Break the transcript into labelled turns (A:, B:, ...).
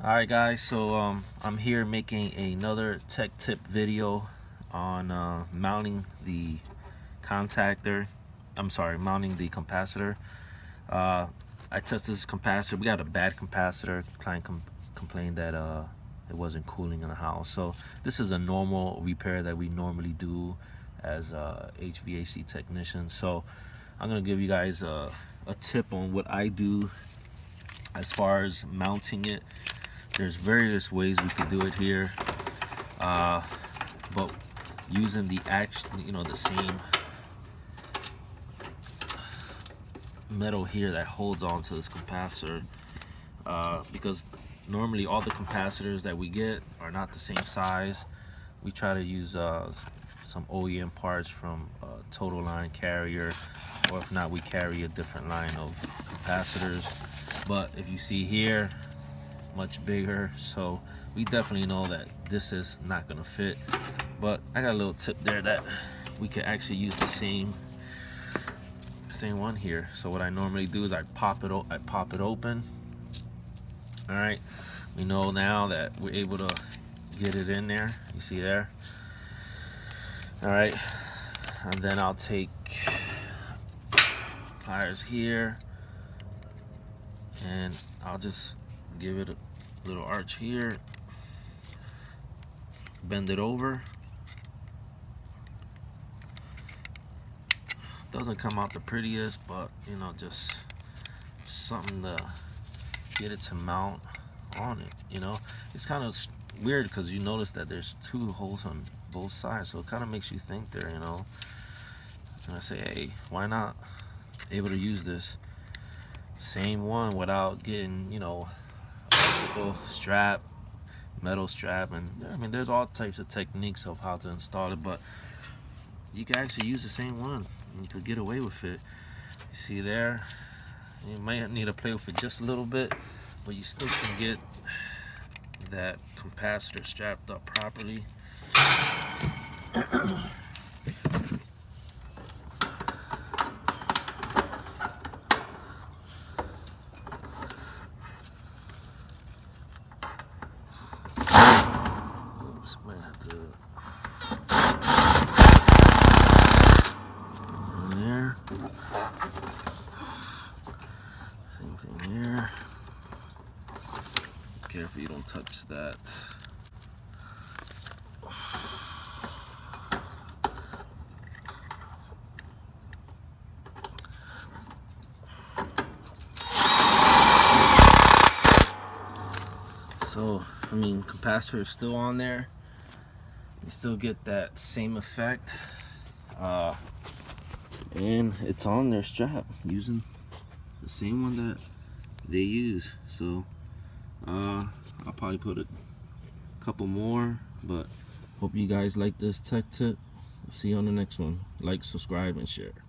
A: Alright guys, so I'm here making another tech tip video on mounting the contactor. Mounting the capacitor. I tested this capacitor. We got a bad capacitor. Client complained that it wasn't cooling in the house. So this is a normal repair that we normally do as HVAC technicians. So I'm gonna give you guys a tip on what I do as far as mounting it. There's various ways we could do it here, but using the the same metal here that holds on to this capacitor, because normally all the capacitors that we get are not the same size. We try to use some OEM parts from Total Line Carrier, or if not, we carry a different line of capacitors. But if you see here, much bigger, so we definitely know that this is not gonna fit. But I got a little tip there that we can actually use the same one here. So what I normally do is I pop it open. All right, we know now that we're able to get it in there. You see there? All right, and then I'll take pliers here and I'll just give it a little arch here, bend it over. Doesn't come out the prettiest, but you know, just something to get it to mount on it. You know, it's kind of weird because you notice that there's two holes on both sides, so it kind of makes you think there, you know. And I say, hey, why not able to use this same one without getting, you know, strap, metal strap, and I mean there's all types of techniques of how to install it, but you can actually use the same one and you could get away with it. You see there, you might need to play with it just a little bit, but you still can get that capacitor strapped up properly. Might have to in there. Same thing here. Careful you don't touch that. So I mean, capacitor is still on there. You still get that same effect, and it's on their strap using the same one that they use. So I'll probably put a couple more, but hope you guys like this tech tip. See you on the next one. Like, subscribe, and share.